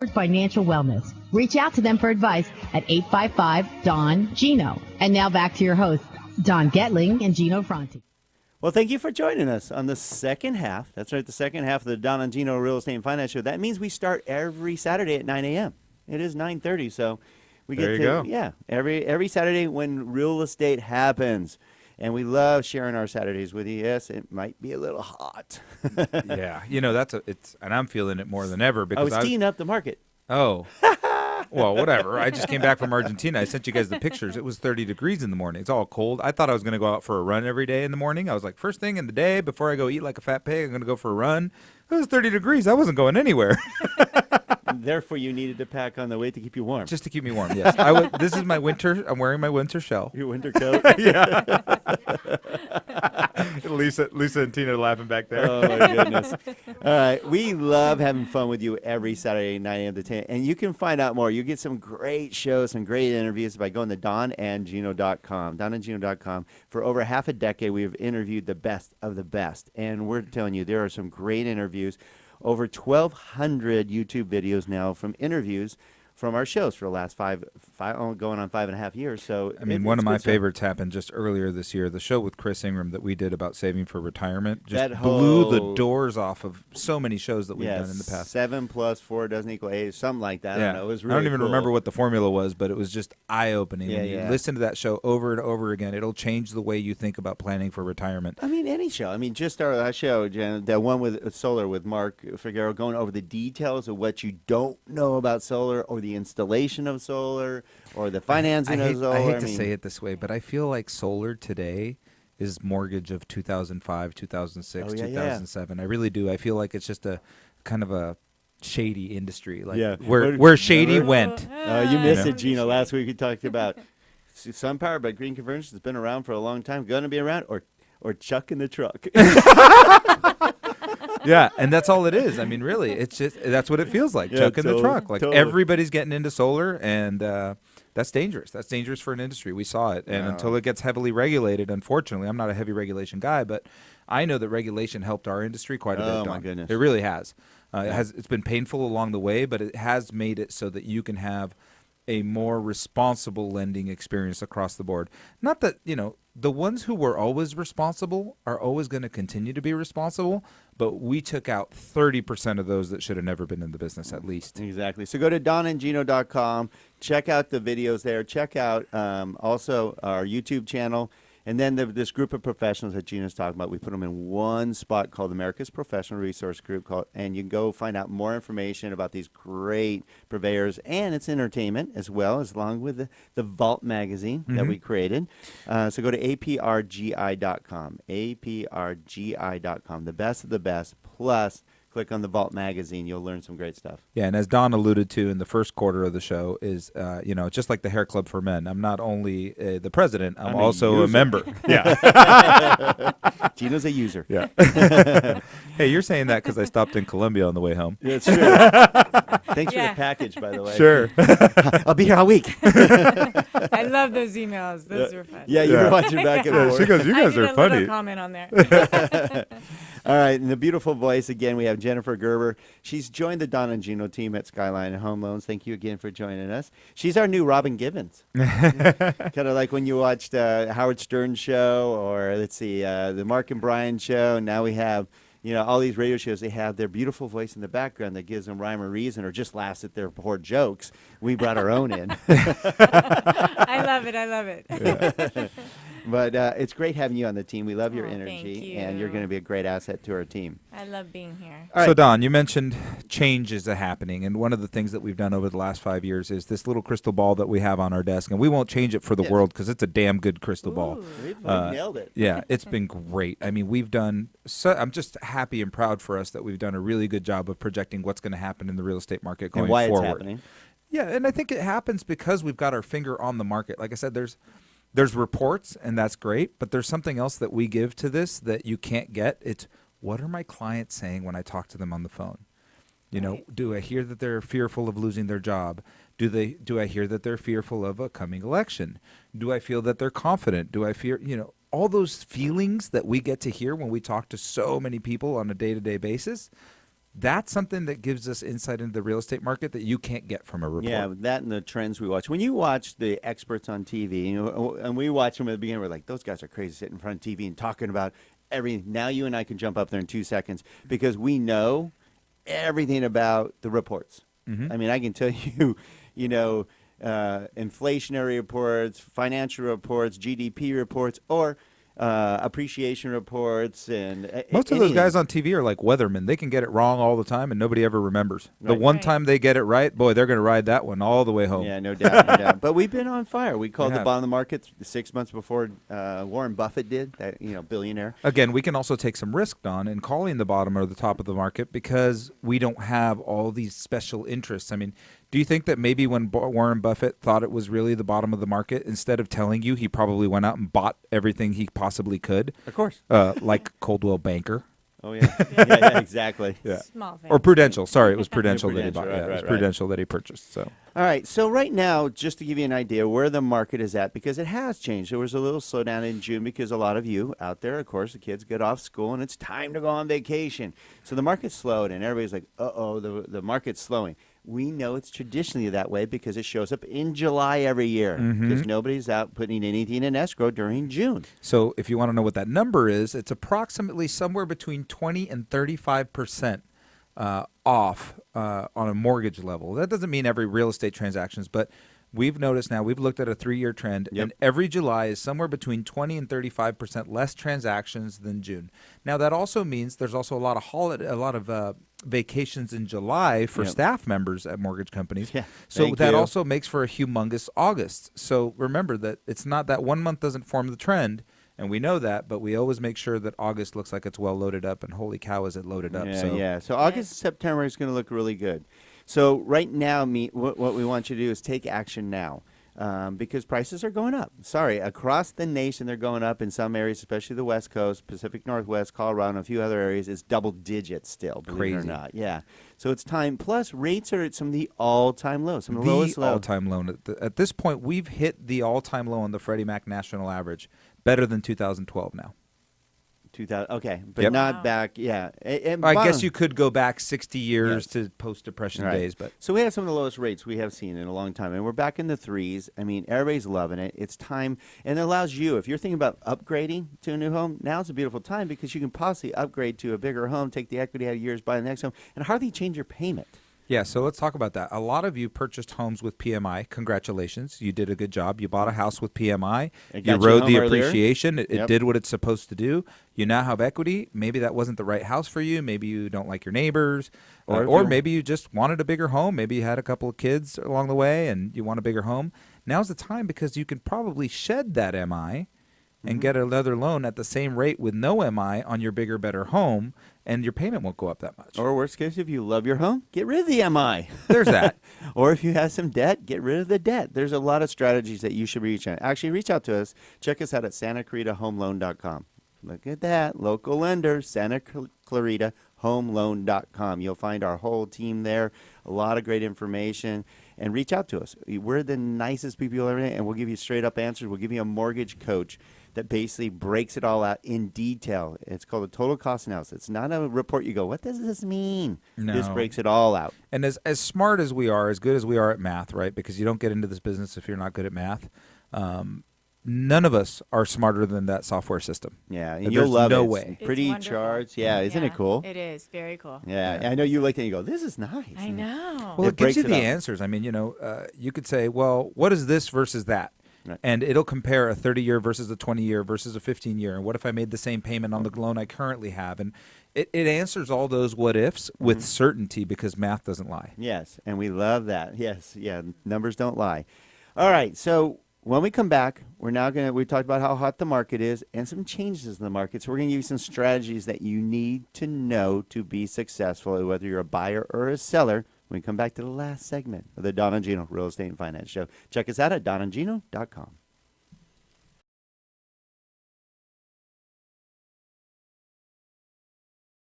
Financial wellness. Reach out to them for advice at 855-DON-GINO. And now back to your hosts, Don Getling and Gino Franti. Well, thank you for joining us on the second half. That's right, the second half of the Don and Gino Real Estate and Finance Show. That means we start every Saturday at 9 a.m. It is 9:30, so we There get you to, go. yeah, every Saturday when real estate happens. And we love sharing our Saturdays with you. Yes, it might be a little hot. Yeah, and I'm feeling it more than ever I because was teeing up the market. Oh, well, whatever. I just came back from Argentina. I sent you guys the pictures. It was 30 degrees in the morning. It's all cold. I thought I was going to go out for a run every day in the morning. I was like, first thing in the day before I go eat like a fat pig, I'm going to go for a run. It was 30 degrees. I wasn't going anywhere. Therefore, you needed to pack on the weight to keep you warm. Just to keep me warm, yes. This is my winter. I'm wearing my winter shell. Your winter coat. Yeah. Lisa and Tina are laughing back there. Oh, my goodness. All right. We love having fun with you every Saturday, 9 a.m. to 10. And you can find out more. You get some great shows, some great interviews by going to donandgino.com. Donandgino.com. For over half a decade, we have interviewed the best of the best. And we're telling you, there are some great interviews. Over 1,200 YouTube videos now from interviews from our shows for the last five going on 5.5 years. So I mean, one of my favorites happened just earlier this year. The show with Chris Ingram that we did about saving for retirement just blew the doors off of so many shows that we've done in the past. 7 + 4 doesn't equal 8, something like that. I don't know. It was really I don't even cool. remember what the formula was, but it was just eye-opening. Yeah, When you listen to that show over and over again, it'll change the way you think about planning for retirement. I mean, any show. I mean, just our last show, Jen, that one with solar with Mark Figueroa, going over the details of what you don't know about solar or the installation of solar or the financing of solar. I hate to say it this way, but I feel like solar today is mortgage of 2005, 2006, 2007. I really do. I feel like it's just a kind of a shady industry, like where shady went. You missed it, Gino. Last week we talked about SunPower, but green conversion has been around for a long time. Going to be around, or Chuck in the truck. Yeah, and that's all it is. I mean, really, it's just that's what it feels like. Chuck in the truck. Like everybody's getting into solar, and that's dangerous. That's dangerous for an industry. We saw it, and until it gets heavily regulated, unfortunately, I'm not a heavy regulation guy, but I know that regulation helped our industry quite a bit. Oh my goodness, it really has. It's been painful along the way, but it has made it so that you can have a more responsible lending experience across the board. Not that, the ones who were always responsible are always going to continue to be responsible, but we took out 30% of those that should have never been in the business, at least. Exactly. So go to donandgino.com, check out the videos there, check out also our YouTube channel. And then this group of professionals that Gina's talking about, we put them in one spot called America's Professional Resource Group, and you can go find out more information about these great purveyors, and it's entertainment as well, as along with the Vault magazine that we created. So go to aprgi.com, aprgi.com, the best of the best, plus click on the Vault magazine. You'll learn some great stuff. Yeah, and as Don alluded to in the first quarter of the show, is just like the Hair Club for Men. I'm not only the president, I'm also a member. Yeah, Gino's a user. Yeah. Hey, you're saying that because I stopped in Colombia on the way home. That's true. Thanks for the package, by the way. Sure. I'll be here all week. I love those emails. Those were fun. Yeah, you were watching back and forth. She goes, you guys are funny. I did a little comment on there. All right, and the beautiful voice, again, we have Jennifer Gerber. She's joined the Don and Gino team at Skyline Home Loans. Thank you again for joining us. She's our new Robin Givens. Kind of like when you watched Howard Stern's show, or let's see, the Mark and Brian show. Now we have, all these radio shows, they have their beautiful voice in the background that gives them rhyme or reason, or just laughs at their poor jokes. We brought our own in. I love it. I love it. Yeah. But it's great having you on the team. We love your energy, thank you. and you're going to be a great asset to our team. I love being here. All right. So, Don, you mentioned changes happening, and one of the things that we've done over the last 5 years is this little crystal ball that we have on our desk, and we won't change it for the world because it's a damn good crystal ball. We've nailed it. Yeah, it's been great. I mean, we've done I'm just happy and proud for us that we've done a really good job of projecting what's going to happen in the real estate market going forward. And why it's happening. Yeah, and I think it happens because we've got our finger on the market. Like I said, there's reports, and that's great, but there's something else that we give to this that you can't get. It's, what are my clients saying when I talk to them on the phone? Do I hear that they're fearful of losing their job? Do I hear that they're fearful of a coming election? Do I feel that they're confident? Do I fear, all those feelings that we get to hear when we talk to so many people on a day-to-day basis? That's something that gives us insight into the real estate market that you can't get from a report. Yeah, that and the trends we watch. When you watch the experts on TV, and we watch them at the beginning, we're like, those guys are crazy sitting in front of TV and talking about everything. Now you and I can jump up there in 2 seconds because we know everything about the reports. I mean, I can tell you, inflationary reports, financial reports, GDP reports, or appreciation reports, and most of those guys on TV are like weathermen. They can get it wrong all the time, and nobody ever remembers. The one time they get it right, boy, they're going to ride that one all the way home. Yeah, no doubt, no doubt. But we've been on fire. We called the bottom of the market 6 months before Warren Buffett did, that billionaire. Again, we can also take some risk, Don, in calling the bottom or the top of the market because we don't have all these special interests. I mean, do you think that maybe when Warren Buffett thought it was really the bottom of the market, instead of telling you, he probably went out and bought everything he possibly could? Of course. Like Coldwell Banker. Oh, yeah. yeah, exactly. Yeah. Small thing. Or Prudential. Sorry, it was Prudential that he bought. Right, it was right. Prudential that he purchased. So. All right. So right now, just to give you an idea where the market is at, because it has changed. There was a little slowdown in June because a lot of you out there, of course, the kids get off school and it's time to go on vacation. So the market slowed and everybody's like, uh-oh, the market's slowing. We know it's traditionally that way because it shows up in July every year because nobody's out putting anything in escrow during June. So if you want to know what that number is, it's approximately somewhere between 20 and 35% off on a mortgage level. That doesn't mean every real estate transactions, but we've noticed now, we've looked at a 3-year trend, and every July is somewhere between 20 and 35% less transactions than June. Now, that also means there's also a lot of vacations in July for staff members at mortgage companies. Yeah. So that also makes for a humongous August. So remember that it's not that 1 month doesn't form the trend, and we know that, but we always make sure that August looks like it's well loaded up, and holy cow, is it loaded up. So August and September is going to look really good. So right now, what we want you to do is take action now because prices are going up. Sorry, across the nation they're going up in some areas, especially the West Coast, Pacific Northwest, Colorado, and a few other areas. It's double digits still, believe it or not. Yeah. So it's time. Plus, rates are at some of the all-time lows, some of the lowest lows. All-time low. At this point, we've hit the all-time low on the Freddie Mac national average, better than 2012 now. 2000, okay, but not back, And I guess you could go back 60 years to post-depression days. But so we have some of the lowest rates we have seen in a long time, and we're back in the threes. I mean, everybody's loving it. It's time, and it allows you, if you're thinking about upgrading to a new home, now's a beautiful time because you can possibly upgrade to a bigger home, take the equity out of yours, buy the next home, and hardly change your payment. Yeah, so let's talk about that. A lot of you purchased homes with PMI. Congratulations. You did a good job. You bought a house with PMI. You rode the appreciation. It did what it's supposed to do. You now have equity. Maybe that wasn't the right house for you. Maybe you don't like your neighbors. Or maybe you just wanted a bigger home. Maybe you had a couple of kids along the way and you want a bigger home. Now's the time because you can probably shed that MI and get another loan at the same rate with no MI on your bigger, better home, and your payment won't go up that much. Or worst case, if you love your home, get rid of the MI. There's that. Or if you have some debt, get rid of the debt. There's a lot of strategies that you should reach out. Actually, reach out to us. Check us out at SantaClaritaHomeLoan.com. Look at that. Local lender, SantaClaritaHomeLoan.com. You'll find our whole team there. A lot of great information. And reach out to us. We're the nicest people ever, and we'll give you straight up answers. We'll give you a mortgage coach that basically breaks it all out in detail. It's called a total cost analysis. It's not a report you go, what does this mean? No. This breaks it all out. And as smart as we are, as good as we are at math, right? Because you don't get into this business if you're not good at math. None of us are smarter than that software system. Yeah, and you'll love no it. way. Pretty charts. Yeah, isn't it cool? It is very cool. Yeah, I know you like it and you go, this is nice. I know. Well, it gives you the answers. I mean, you could say, well, what is this versus that? Right. And it'll compare a 30-year versus a 20-year versus a 15-year. And what if I made the same payment on the loan I currently have? And it answers all those what-ifs with certainty because math doesn't lie. Yes, and we love that. Yes, yeah, numbers don't lie. All right, so when we come back, we talked about how hot the market is and some changes in the market. So we're going to give you some strategies that you need to know to be successful, whether you're a buyer or a seller. When we come back to the last segment of the Don Gino Real Estate and Finance Show, check us out at donandgino.com.